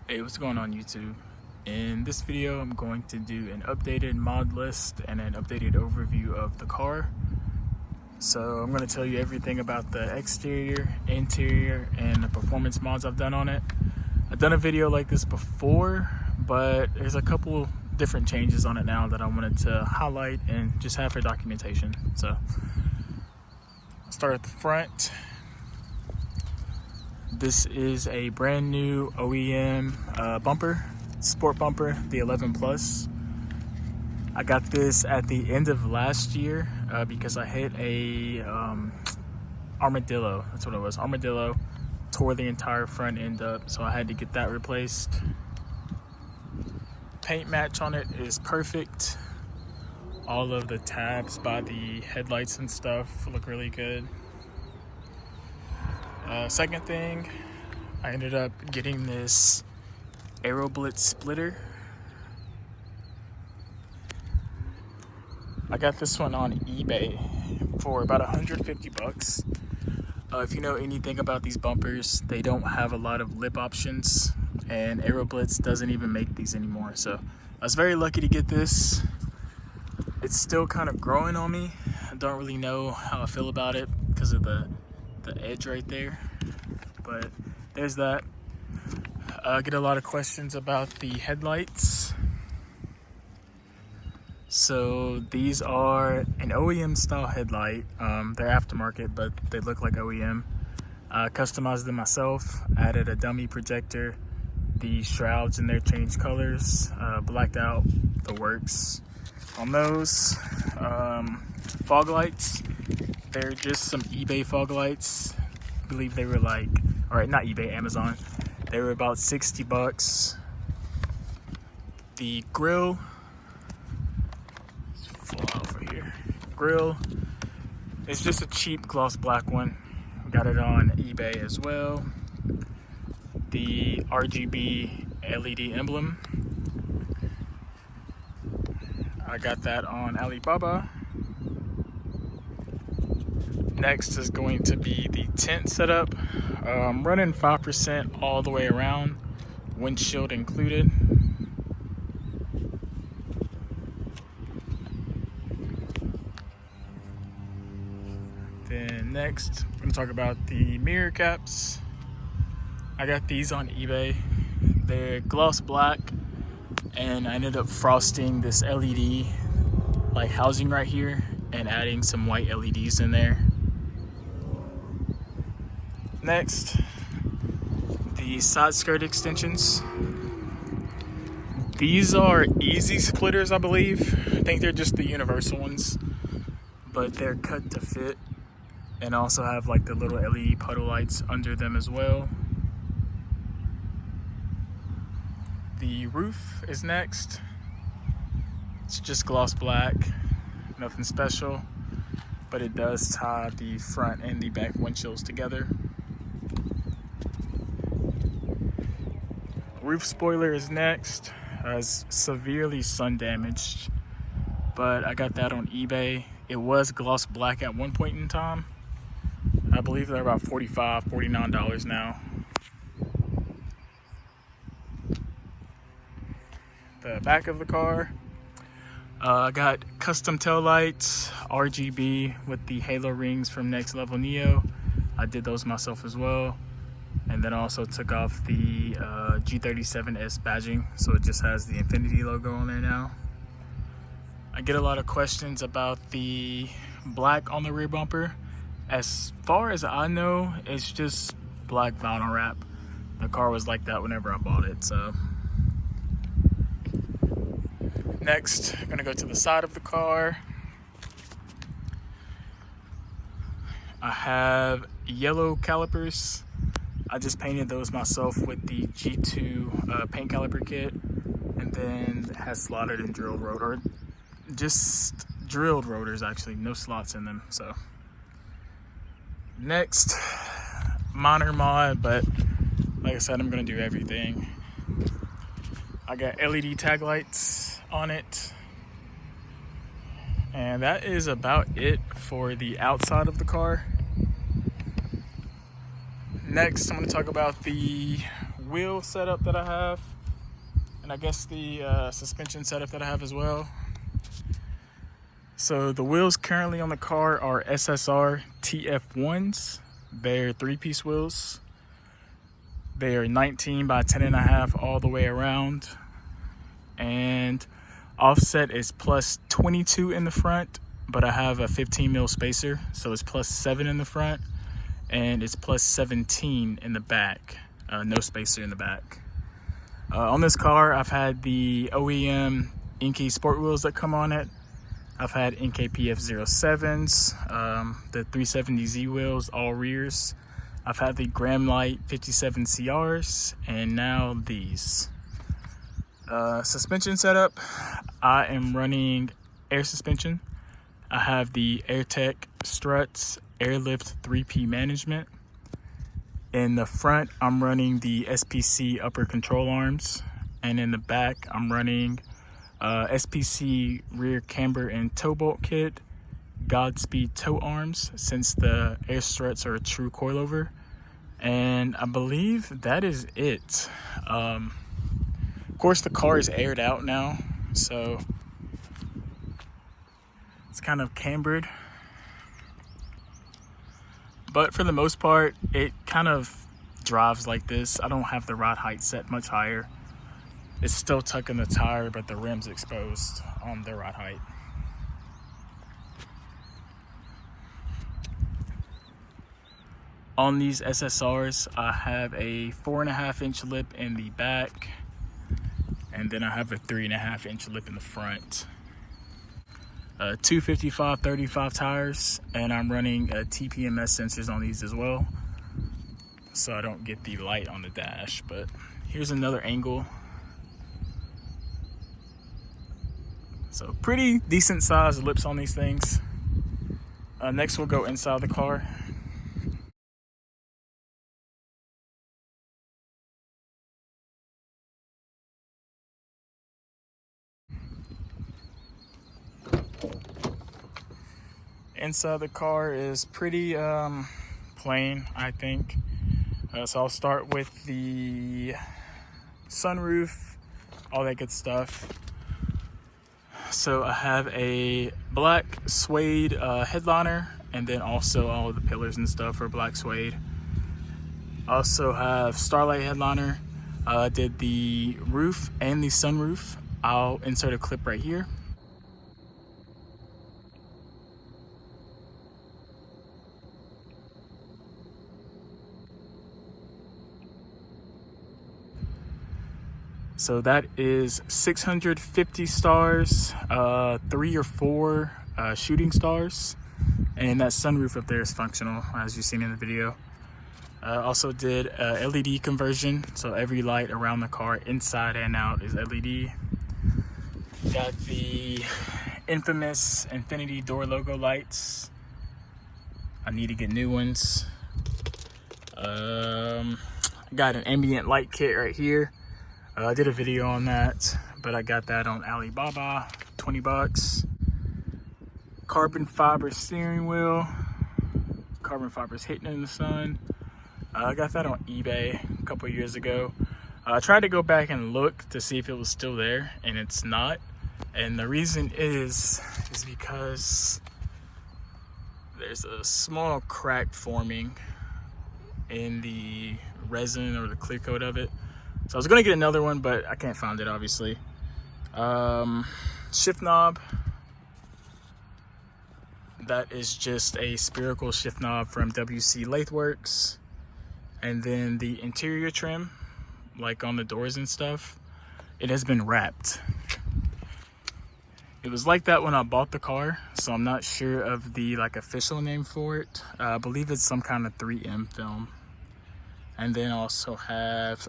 Hey, what's going on YouTube? In this video, I'm going to do an updated mod list and an updated overview of the car. So I'm going to tell you everything about the exterior, interior, and the performance mods I've done on it. I've done a video like this before, but there's a couple different changes on it now that I wanted to highlight and just have for documentation. So I'll start at the front. This is a brand new OEM bumper, sport bumper, the 11 Plus. I got this at the end of last year because I hit a armadillo. That's what it was, armadillo. Tore the entire front end up, so I had to get that replaced. Paint match on it is perfect. All of the tabs by the headlights and stuff look really good. Second thing, I ended up getting this AeroBlitz splitter. I got this one on eBay for about 150 bucks. If you know anything about these bumpers, they don't have a lot of lip options, and AeroBlitz doesn't even make these anymore. So I was very lucky to get this. It's still kind of growing on me. I don't really know how I feel about it because of the edge right there, but there's that. I get a lot of questions about the headlights. So these are an OEM style headlight. They're aftermarket, but they look like OEM. I customized them myself, added a dummy projector, the shrouds in there changed colors, blacked out the works on those. Fog lights, they're just some eBay fog lights. I believe they were like, all right, not eBay, Amazon. They were about 60 bucks. The grill, let's fall over here. Grill is just a cheap gloss black one. Got it on eBay as well. The RGB LED emblem, I got that on Alibaba. Next is going to be the tent setup. Running 5% all the way around, windshield included. Then next, I'm going to talk about the mirror caps. I got these on eBay. They're gloss black, and I ended up frosting this LED like housing right here and adding some white LEDs in there. Next, the side skirt extensions. These are easy splitters, I believe. I think they're just the universal ones, but they're cut to fit and also have like the little LED puddle lights under them as well. The roof is next. It's just gloss black, nothing special, but it does tie the front and the back windshields together. Roof spoiler is next. It's severely sun damaged, but I got that on eBay. It was gloss black at one point in time. I believe they're about $45, $49 now. The back of the car, I got custom tail lights, RGB with the halo rings from Next Level Neo. I did those myself as well. And then also took off the G37S badging, so it just has the Infiniti logo on there now. I get a lot of questions about the black on the rear bumper. As far as I know, it's just black vinyl wrap. The car was like that whenever I bought it, so. Next, I'm gonna go to the side of the car. I have yellow calipers. I just painted those myself with the G2 paint caliper kit, and then it has slotted and drilled rotor, just drilled rotors actually, no slots in them. So next, minor mod, but like I said, I'm gonna do everything. I got LED tag lights on it, and that is about it for the outside of the car. Next, I'm going to talk about the wheel setup that I have, and I guess the suspension setup that I have as well. So the wheels currently on the car are SSR TF1s. They're 3-piece wheels. They are 19 by 10.5 all the way around. And offset is plus 22 in the front, but I have a 15 mil spacer, so it's plus 7 in the front, and it's plus 17 in the back. No spacer in the back. On this car, I've had the OEM Inky sport wheels that come on it. I've had NKPF 07s, the 370Z wheels, all rears. I've had the Graham Light 57 CRs, and now these. Suspension setup, I am running air suspension. I have the AirTech Struts Airlift 3P management. In the front, I'm running the SPC upper control arms, and in the back, I'm running SPC rear camber and toe bolt kit, Godspeed toe arms, since the air struts are a true coilover, and I believe that is it. Of course, the car is aired out now, so it's kind of cambered, but for the most part, it kind of drives like this. I don't have the rod height set much higher. It's still tucking the tire, but the rim's exposed on the rod height. On these SSRs, I have a 4.5-inch lip in the back, and then I have a 3.5-inch lip in the front. 255/35 tires, and I'm running TPMS sensors on these as well, so I don't get the light on the dash. But here's another angle. So pretty decent sized lips on these things. Next we'll go inside the car. Inside the car is pretty plain, I think. So I'll start with the sunroof, all that good stuff. So I have a black suede headliner, and then also all of the pillars and stuff are black suede. I also have Starlight headliner. I did the roof and the sunroof. I'll insert a clip right here. So that is 650 stars, 3 or 4 shooting stars, and that sunroof up there is functional, as you've seen in the video. Also did LED conversion, so every light around the car, inside and out, is LED. Got the infamous Infiniti door logo lights. I need to get new ones. Got an ambient light kit right here. I did a video on that, but I got that on Alibaba, 20 bucks. Carbon fiber steering wheel. Carbon fiber's hitting in the sun. I got that on eBay a couple years ago. I tried to go back and look to see if it was still there, and it's not. And the reason is because there's a small crack forming in the resin or the clear coat of it. So I was gonna get another one, but I can't find it, obviously. Shift knob. That is just a spherical shift knob from WC Lathe Works. And then the interior trim, like on the doors and stuff, it has been wrapped. It was like that when I bought the car, so I'm not sure of the official name for it. I believe it's some kind of 3M film. And then also have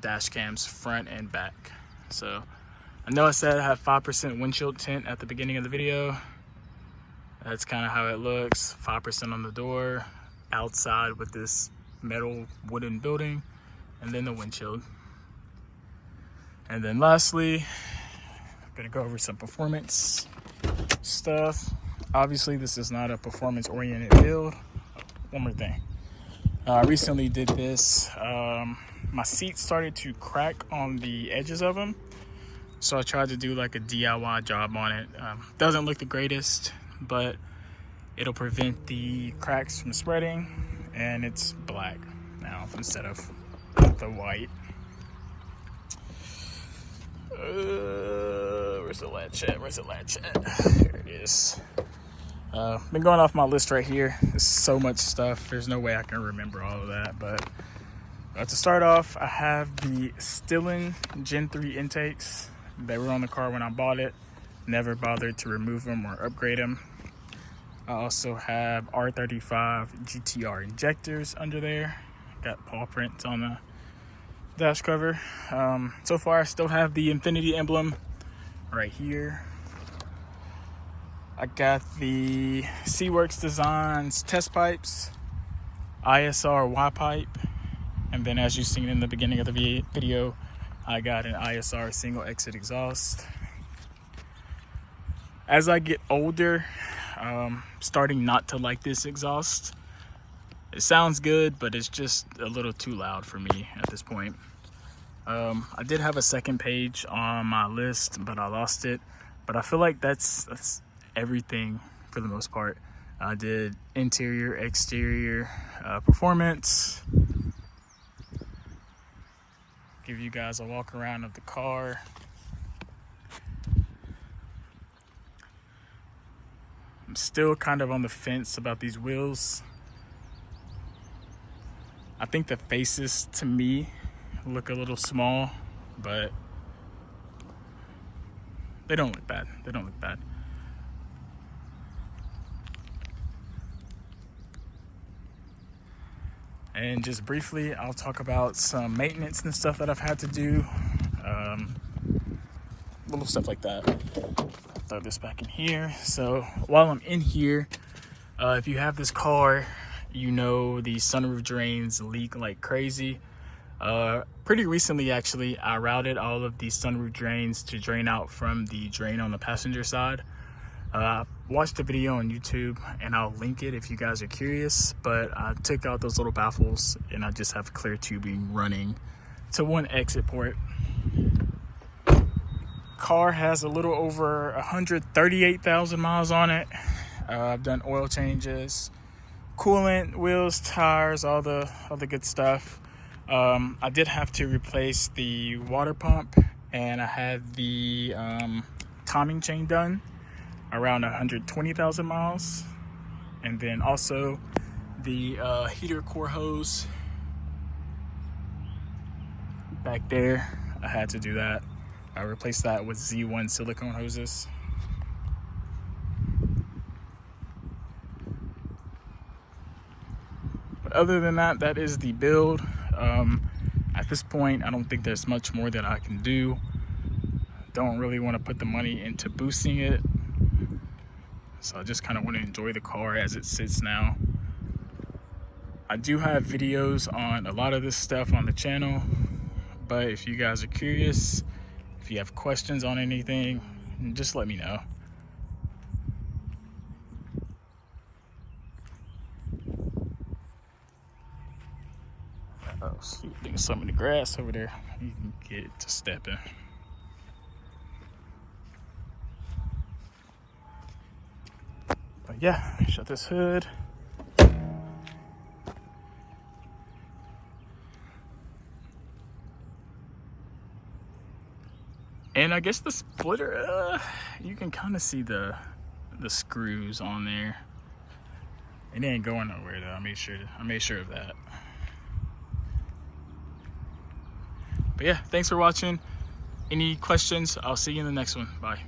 dash cams front and back. So I know I said I have 5% windshield tint at the beginning of the video. That's kind of how it looks. 5% on the door, outside with this metal wooden building, and then the windshield. And then lastly, I'm gonna go over some performance stuff. Obviously, this is not a performance-oriented build. One more thing. I recently did this. My seat started to crack on the edges of them, so I tried to do like a DIY job on it. Doesn't look the greatest, but it'll prevent the cracks from spreading, and it's black now instead of the white. Where's the latch at? Here it is. Been going off my list right here. There's so much stuff. There's no way I can remember all of that. But to start off, I have the Stillen Gen 3 intakes. They were on the car when I bought it. Never bothered to remove them or upgrade them. I also have R35 GTR injectors under there. Got paw prints on the dash cover. So far, I still have the Infiniti emblem right here. I got the C-Works Designs test pipes, ISR Y pipe, and then as you've seen in the beginning of the video, I got an ISR single exit exhaust. As I get older, starting not to like this exhaust. It sounds good, but it's just a little too loud for me at this point. I did have a second page on my list, but I lost it. But I feel like that's everything for the most part. I did interior, exterior, performance. Give you guys a walk around of the car. I'm still kind of on the fence about these wheels. I think the faces to me look a little small, but they don't look bad. And just briefly, I'll talk about some maintenance and stuff that I've had to do. Little stuff like that. Throw this back in here. So while I'm in here, if you have this car, you know the sunroof drains leak like crazy. Pretty recently, actually, I routed all of the sunroof drains to drain out from the drain on the passenger side. Watched the video on YouTube, and I'll link it if you guys are curious, but I took out those little baffles and I just have clear tubing running to one exit port. Car has a little over 138,000 miles on it. I've done oil changes, coolant, wheels, tires, all the good stuff. I did have to replace the water pump, and I had the timing chain done around 120,000 miles, and then also the heater core hose back there. I had to do that. I replaced that with Z1 silicone hoses. But other than that, that is the build. At this point, I don't think there's much more that I can do. Don't really want to put the money into boosting it. So I just kind of want to enjoy the car as it sits now. I do have videos on a lot of this stuff on the channel, but if you guys are curious, if you have questions on anything, just let me know. Oh, shoot, there's some in the grass over there. You can get to stepping. But yeah, shut this hood. And I guess the splitter, you can kind of see the screws on there. It ain't going nowhere though. I made sure of that. But yeah, thanks for watching. Any questions? I'll see you in the next one. Bye.